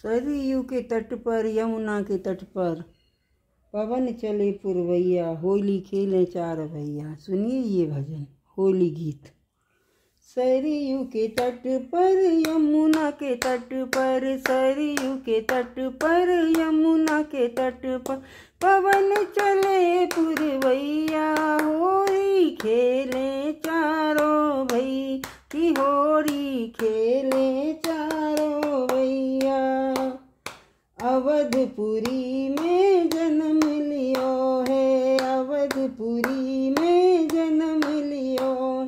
सरयू के तट पर यमुना के तट पर पवन चले पुरवैया, होली खेले चार भैया। सुनिए ये भजन होली गीत। सरयू के तट पर यमुना के तट पर, सरयू के तट पर यमुना के तट पर पवन चले पुरवैया, होली खेले चारों भैया की होली खेले चारों भैया। अवधपुरी में जन्म लियो है, अवधपुरी में जन्म लियो,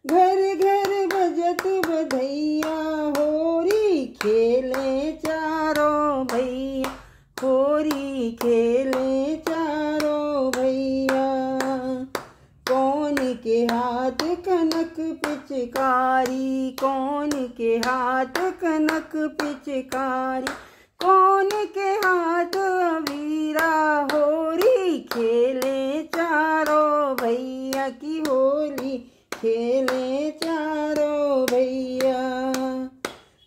घर घर बजत बधैया, होली खेले चारों भैया, होली खेले चारों भैया। कौन के हाथ कनक पिचकारी, कौन के हाथ कनक पिचकारी, कौन के हाथ अबीरा, होली खेले चारों भैया की होली खेले चारों भैया।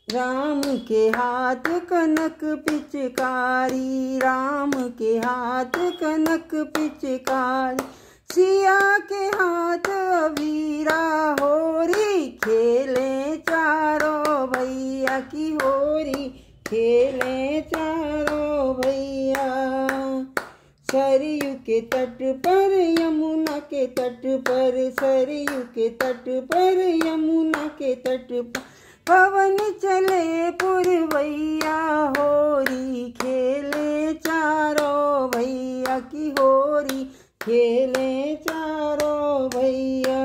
राम के हाथ कनक पिचकारी, राम के हाथ कनक पिचकारी, सिया के हाथ अबीरा, होली खेले चारों भैया की होली खेले चारों भैया। सरयू के तट पर यमुना के तट पर, सरयू के तट पर यमुना के तट पर पवन चले पुरवैया, होली खेले चारों भैया की होली खेले चारों भैया।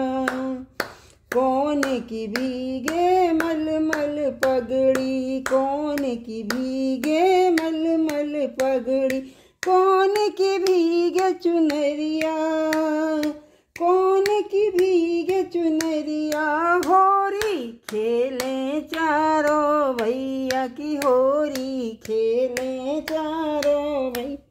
कौन की भीगे मलमल पगड़ी, कौन की भीगे मलमल पगड़ी, कौन की भीगे चुनरिया, कौन की भीगे चुनरिया, होली खेले चारों भैया की होली खेले चारों भैया।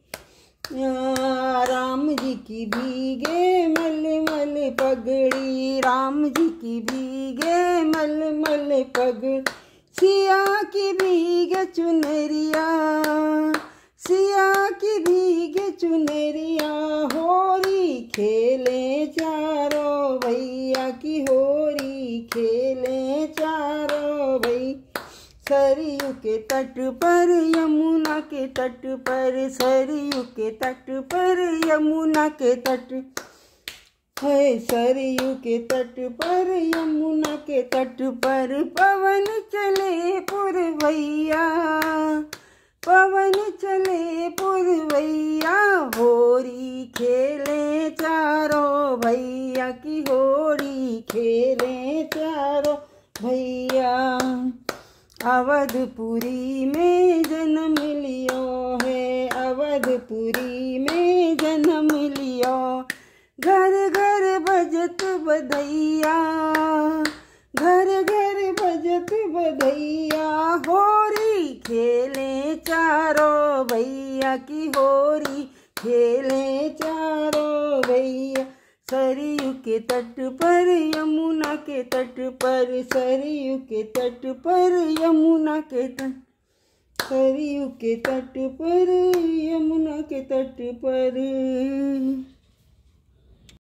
राम जी की भीगे मलमल पगड़ी, राम जी की भीगे मलमल पगड़ी, सिया की भीगे चुनरिया, सिया की भीगे चुनरिया, होली खेले चारों भैया की होली खेले चारों भैया। सरयू के तट पर यमुना के तट पर, सरयू के तट पर यमुना के तट है, सरयू के तट पर यमुना के तट पर पवन चले पुरवैया, पवन चले पुरवैया, होली खेले चारों भैया की होली खेले चारों भैया। अवधपुरी में जन्म लियो है, अवधपुरी में जन्म लियो, घर घर बजत बधैया, घर घर बजत बधैया, होली खेले चारों भैया की होली खेले चारों भैया। सरयू के तट पर यमुना के तट पर, सरयू के तट पर यमुना के तट, सरयू के तट पर यमुना के तट पर।